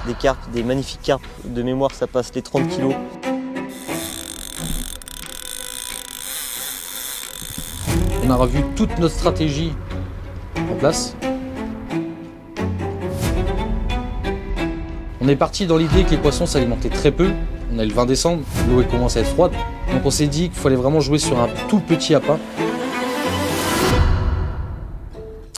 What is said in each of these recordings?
des carpes, des magnifiques carpes. De mémoire, ça passe les 30 kilos. On a revu toute notre stratégie en place. On est parti dans l'idée que les poissons s'alimentaient très peu. On est le 20 décembre, l'eau commence à être froide. Donc on s'est dit qu'il fallait vraiment jouer sur un tout petit appât.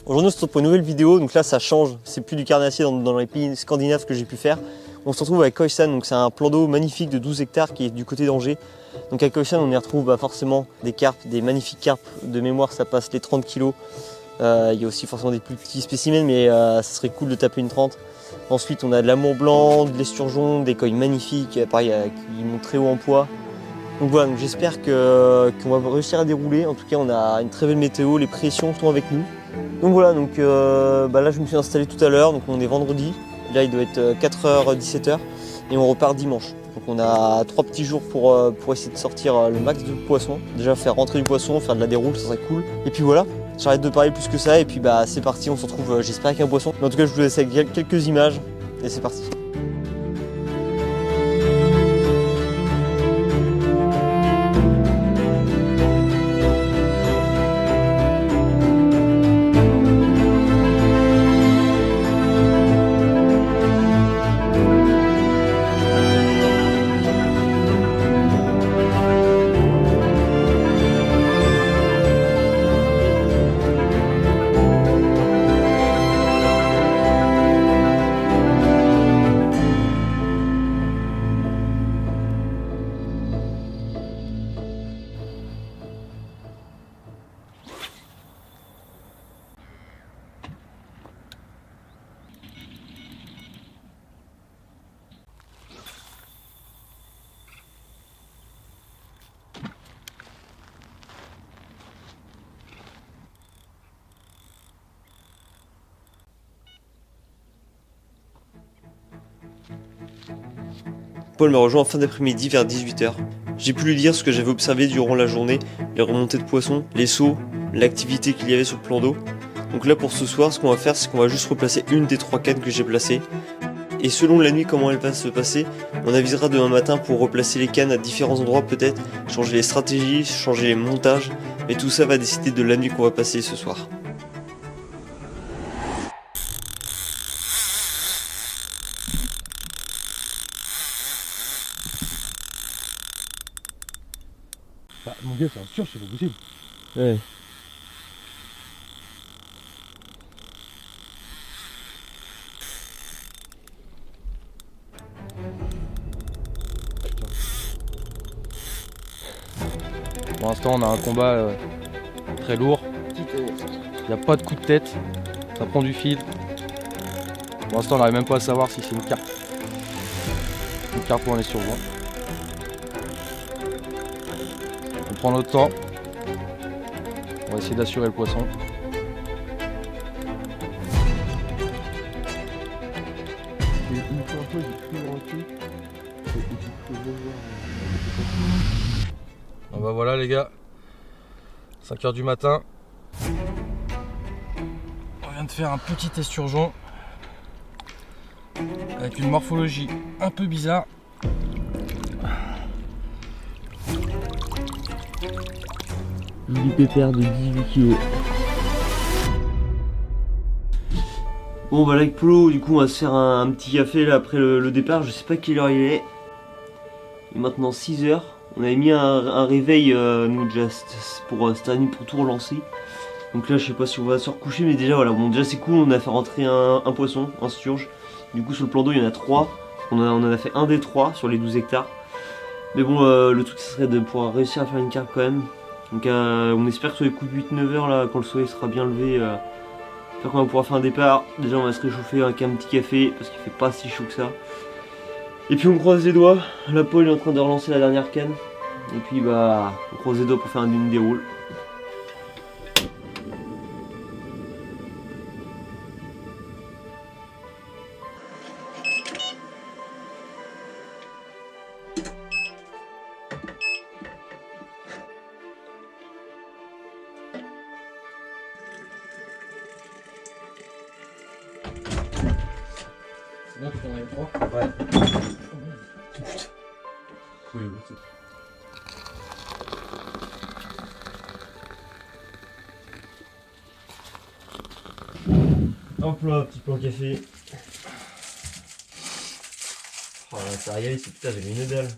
Aujourd'hui on se retrouve pour une nouvelle vidéo, donc là ça change, c'est plus du carnassier dans les pays scandinaves que j'ai pu faire. On se retrouve avec Khoisan, donc c'est un plan d'eau magnifique de 12 hectares qui est du côté d'Angers. Donc à Khoisan on y retrouve forcément des carpes, des magnifiques carpes. De mémoire ça passe les 30 kilos. Il y a aussi forcément des plus petits spécimens, mais ça serait cool de taper une 30. Ensuite on a de l'amour blanc, de l'esturgeon, des coilles magnifiques, pareil qui montent très haut en poids. Donc voilà, donc j'espère qu'on va réussir à dérouler. En tout cas on a une très belle météo, les pressions sont avec nous. Donc voilà, donc là je me suis installé tout à l'heure, donc on est vendredi, là il doit être 4h, 17h et on repart dimanche. Donc on a 3 petits jours pour essayer de sortir le max de poissons. Déjà faire rentrer du poisson, faire de la déroule, ça serait cool. Et puis voilà, j'arrête de parler plus que ça et puis c'est parti, on se retrouve j'espère avec un poisson. Mais en tout cas je vous laisse avec quelques images et c'est parti. Paul m'a rejoint en fin d'après-midi vers 18h. J'ai pu lui dire ce que j'avais observé durant la journée, les remontées de poissons, les sauts, l'activité qu'il y avait sur le plan d'eau. Donc là pour ce soir, ce qu'on va faire, c'est qu'on va juste replacer une des 3 cannes que j'ai placées. Et selon la nuit, comment elle va se passer, on avisera demain matin pour replacer les cannes à différents endroits peut-être, changer les stratégies, changer les montages, mais tout ça va décider de la nuit qu'on va passer ce soir. Bah, mon gars, c'est un sûr, c'est pas possible. Ouais. Pour l'instant on a un combat très lourd. Il n'y a pas de coup de tête. Ça prend du fil. Pour l'instant on n'arrive même pas à savoir si c'est une carpe. Une carpe ou un esturgeon. On prend notre temps. On va essayer d'assurer le poisson. Et une fois, j'ai pris le recul. Et j'ai pris le voir. Ah bah voilà les gars. 5h du matin. On vient de faire un petit esturgeon. Avec une morphologie un peu bizarre. Joli pépère de 18 kg. Bon bah là avec Polo, du coup on va se faire un petit café là après le départ, je sais pas quelle heure il est. Il est maintenant 6h. On avait mis un réveil nous déjà pour cette année pour tout relancer. Donc là je sais pas si on va se recoucher, mais déjà voilà, bon déjà c'est cool, on a fait rentrer un poisson, un sturge. Du coup sur le plan d'eau il y en a 3. On en a fait un des 3 sur les 12 hectares. Mais bon le truc ce serait de pouvoir réussir à faire une carpe quand même. Donc on espère que sur les coups de 8-9h là, quand le soleil sera bien levé, j'espère qu'on va pouvoir faire un départ. Déjà on va se réchauffer avec un petit café parce qu'il fait pas si chaud que ça. Et puis on croise les doigts, la Paul est en train de relancer la dernière canne. Et puis on croise les doigts pour faire une déroule. C'est bon, tu t'en as eu 3. Ouais. Oui, oui, c'est Hop là, petit plan café. Oh là, ça a régalé, c'est putain, j'avais une dalle.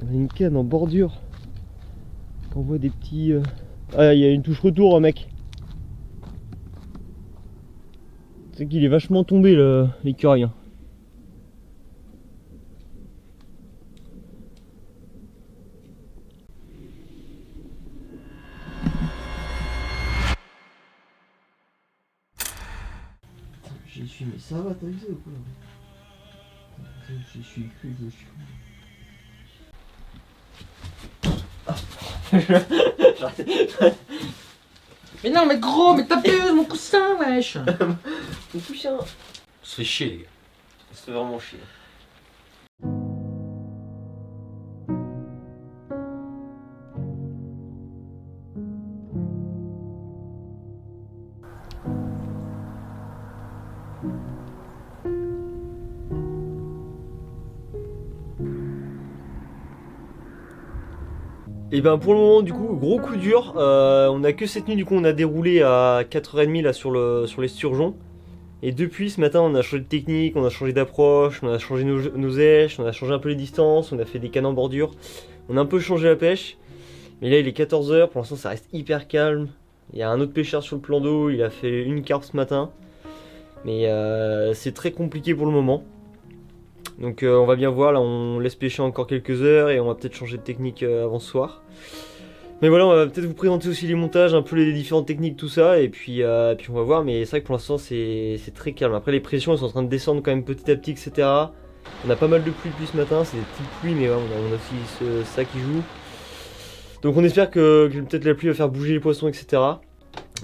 On a une canne en bordure. On voit des petits... Ah, il y a une touche retour, mec. C'est qu'il est vachement tombé, l'écureuil. Hein. J'y suis, mais ça va, t'as vu ça ou quoi? J'y suis cru, je suis cru. Mais non, mais gros, mais tapeuse, mon coussin, wesh. Mon coussin. Ça se fait chier, les gars. Ça se fait vraiment chier. Et ben pour le moment du coup gros coup dur, on a que cette nuit du coup on a déroulé à 4h30 là sur les sturgeons. Et depuis ce matin on a changé de technique, on a changé d'approche, on a changé nos èches, on a changé un peu les distances, on a fait des cannes en bordure. On a un peu changé la pêche. Mais là il est 14h, pour l'instant ça reste hyper calme. Il y a un autre pêcheur sur le plan d'eau, il a fait une carpe ce matin. Mais c'est très compliqué pour le moment. Donc on va bien voir, là on laisse pêcher encore quelques heures et on va peut-être changer de technique avant ce soir. Mais voilà, on va peut-être vous présenter aussi les montages, un peu les différentes techniques, tout ça, et puis on va voir. Mais c'est vrai que pour l'instant c'est très calme. Après les pressions elles sont en train de descendre quand même petit à petit, etc. On a pas mal de pluie depuis ce matin, c'est des petites pluies, mais ouais, on a aussi ça qui joue. Donc on espère que peut-être la pluie va faire bouger les poissons, etc.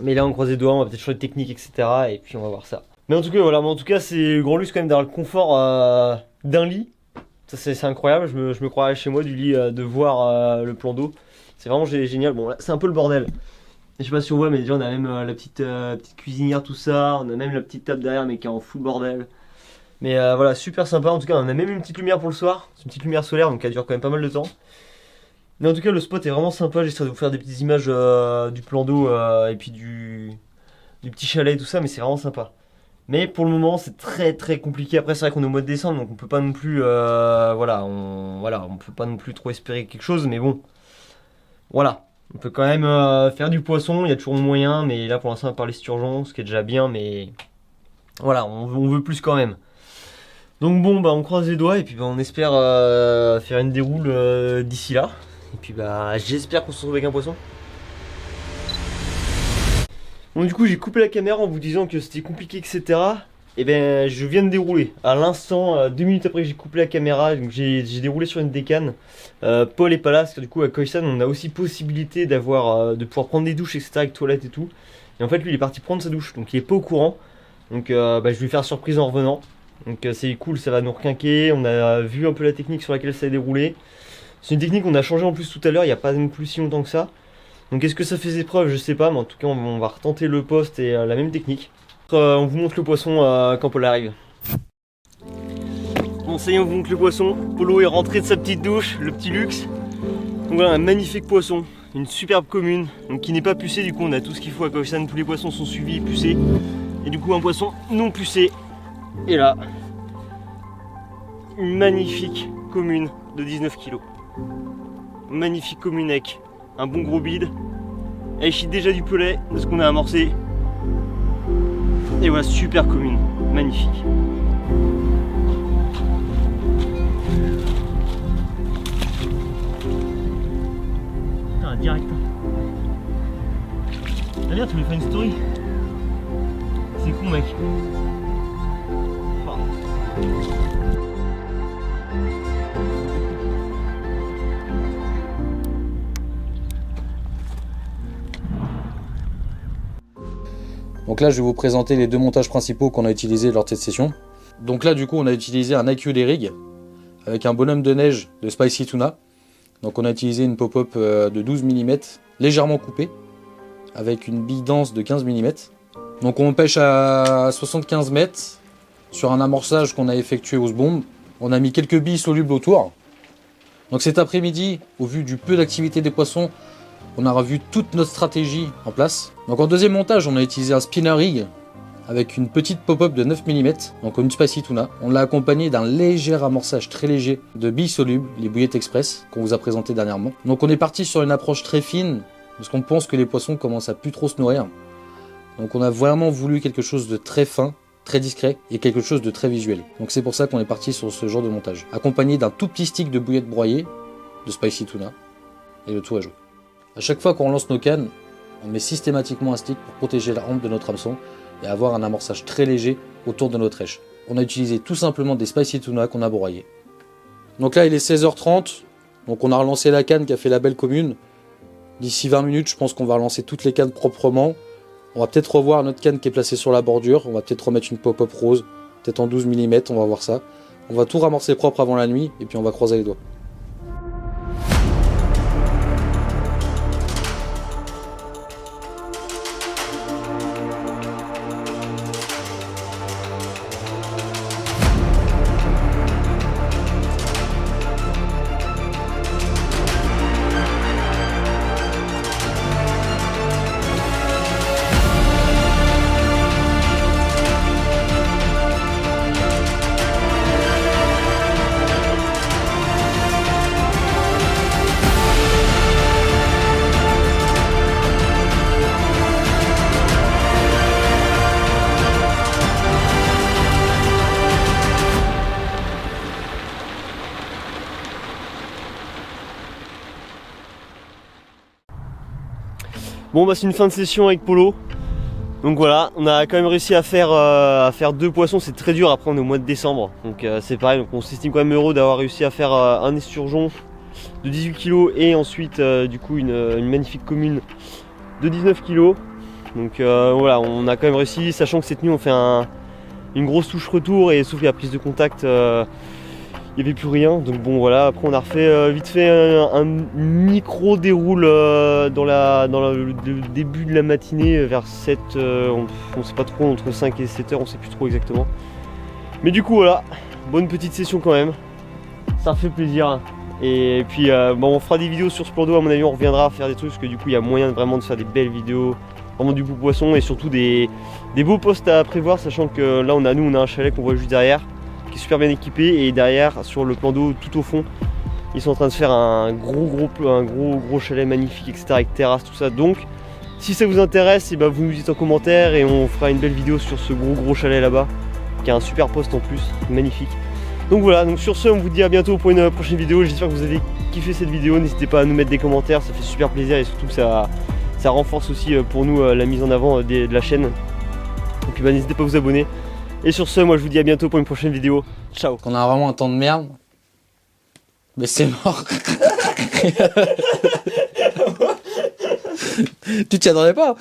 Mais là on croise les doigts, on va peut-être changer de technique, etc. Et puis on va voir ça. Mais en tout cas voilà, c'est le grand luxe quand même d'avoir le confort d'un lit. Ça c'est incroyable, je me croirais chez moi du lit, de voir le plan d'eau. C'est vraiment génial. Bon là c'est un peu le bordel. Je sais pas si on voit, mais déjà on a même la petite cuisinière, tout ça. On a même la petite table derrière mais qui est en full bordel. Mais voilà, super sympa. En tout cas on a même une petite lumière pour le soir. C'est une petite lumière solaire donc elle dure quand même pas mal de temps. Mais en tout cas le spot est vraiment sympa. J'essaie de vous faire des petites images du plan d'eau et puis du petit chalet et tout ça. Mais c'est vraiment sympa. Mais pour le moment c'est très compliqué. Après c'est vrai qu'on est au mois de décembre donc on peut pas non plus on peut pas non plus trop espérer quelque chose. Mais bon, voilà, on peut quand même faire du poisson. Il y a toujours moyen, mais là pour l'instant on va parler sturgeon, ce qui est déjà bien. Mais voilà, on veut plus quand même. Donc bon on croise les doigts et puis on espère faire une déroule d'ici là. Et puis j'espère qu'on se retrouve avec un poisson. Bon du coup j'ai coupé la caméra en vous disant que c'était compliqué, etc. Et ben je viens de dérouler. À l'instant, 2 minutes après que j'ai coupé la caméra, donc j'ai déroulé sur une décane. Paul est pas là, parce que du coup à Khoisan on a aussi possibilité de pouvoir prendre des douches, etc. avec toilette et tout. Et en fait lui il est parti prendre sa douche, donc il est pas au courant. Donc je vais lui faire surprise en revenant. Donc c'est cool, ça va nous requinquer. On a vu un peu la technique sur laquelle ça a déroulé. C'est une technique qu'on a changé en plus tout à l'heure, il n'y a pas non plus si longtemps que ça. Donc est-ce que ça fait ses preuves? Je sais pas, mais en tout cas on va retenter le poste et la même technique. On vous montre le poisson quand Paul arrive. Bon ça y est, on vous montre le poisson. Polo est rentré de sa petite douche, le petit luxe. Donc voilà un magnifique poisson, une superbe commune, donc qui n'est pas pucé. Du coup on a tout ce qu'il faut à Khoisan, tous les poissons sont suivis, pucés. Et du coup un poisson non pucé. Et là, une magnifique commune de 19 kg. Magnifique commune avec un bon gros bide. Elle chie déjà du pellet de ce qu'on a amorcé. Et voilà, super commune, magnifique. Ah, direct. Ah bien, tu me fais une story. C'est con mec. Donc là, je vais vous présenter les deux montages principaux qu'on a utilisés lors de cette session. Donc là, du coup, on a utilisé un AQ des rigs avec un bonhomme de neige de Spicy Tuna. Donc on a utilisé une pop-up de 12 mm, légèrement coupée, avec une bille dense de 15 mm. Donc on pêche à 75 mètres sur un amorçage qu'on a effectué aux bombes. On a mis quelques billes solubles autour. Donc cet après-midi, au vu du peu d'activité des poissons, on a revu toute notre stratégie en place. Donc en deuxième montage, on a utilisé un spinner rig avec une petite pop-up de 9 mm, donc une Spicy Tuna. On l'a accompagné d'un léger amorçage très léger de billes solubles, les bouillettes express, qu'on vous a présenté dernièrement. Donc on est parti sur une approche très fine, parce qu'on pense que les poissons commencent à plus trop se nourrir. Donc on a vraiment voulu quelque chose de très fin, très discret et quelque chose de très visuel. Donc c'est pour ça qu'on est parti sur ce genre de montage. Accompagné d'un tout petit stick de bouillettes broyées, de Spicy Tuna, et le tout à jouer. À chaque fois qu'on lance nos cannes, on met systématiquement un stick pour protéger la hampe de notre hameçon et avoir un amorçage très léger autour de notre rêche. On a utilisé tout simplement des Spicy Tuna qu'on a broyés. Donc là il est 16h30, donc on a relancé la canne qui a fait la belle commune. D'ici 20 minutes, je pense qu'on va relancer toutes les cannes proprement. On va peut-être revoir notre canne qui est placée sur la bordure. On va peut-être remettre une pop-up rose, peut-être en 12 mm, on va voir ça. On va tout ramorcer propre avant la nuit et puis on va croiser les doigts. Bon bah c'est une fin de session avec Polo. Donc voilà, on a quand même réussi à faire 2 poissons, c'est très dur, après on est au mois de décembre. Donc c'est pareil, donc on s'estime quand même heureux d'avoir réussi à faire un esturgeon de 18 kg et ensuite du coup une magnifique commune de 19 kg. Donc voilà, on a quand même réussi, sachant que cette nuit on fait une grosse touche retour et sauf que la prise de contact, il n'y avait plus rien. Donc bon voilà, après on a refait vite fait un micro déroule dans le début de la matinée vers 7, on sait pas trop, entre 5 et 7 heures, on sait plus trop exactement. Mais du coup voilà, bonne petite session quand même, ça fait plaisir. Et puis bon, on fera des vidéos sur ce plan d'eau, à mon avis on reviendra à faire des trucs parce que du coup il y a moyen vraiment de faire des belles vidéos, vraiment du beau poisson et surtout des beaux postes à prévoir, sachant que là on a un chalet qu'on voit juste derrière qui est super bien équipé et derrière sur le plan d'eau tout au fond ils sont en train de faire un gros chalet magnifique, etc., avec terrasse, tout ça. Donc si ça vous intéresse, et bah, vous nous dites en commentaire et on fera une belle vidéo sur ce gros chalet là-bas qui a un super poste en plus, magnifique. Donc voilà, donc sur ce on vous dit à bientôt pour une prochaine vidéo. J'espère que vous avez kiffé cette vidéo, n'hésitez pas à nous mettre des commentaires, ça fait super plaisir et surtout que ça renforce aussi pour nous la mise en avant de la chaîne. Et puis bah, n'hésitez pas à vous abonner. Et sur ce, moi je vous dis à bientôt pour une prochaine vidéo. Ciao. On a vraiment un temps de merde. Mais c'est mort. Tu t'y attendais pas?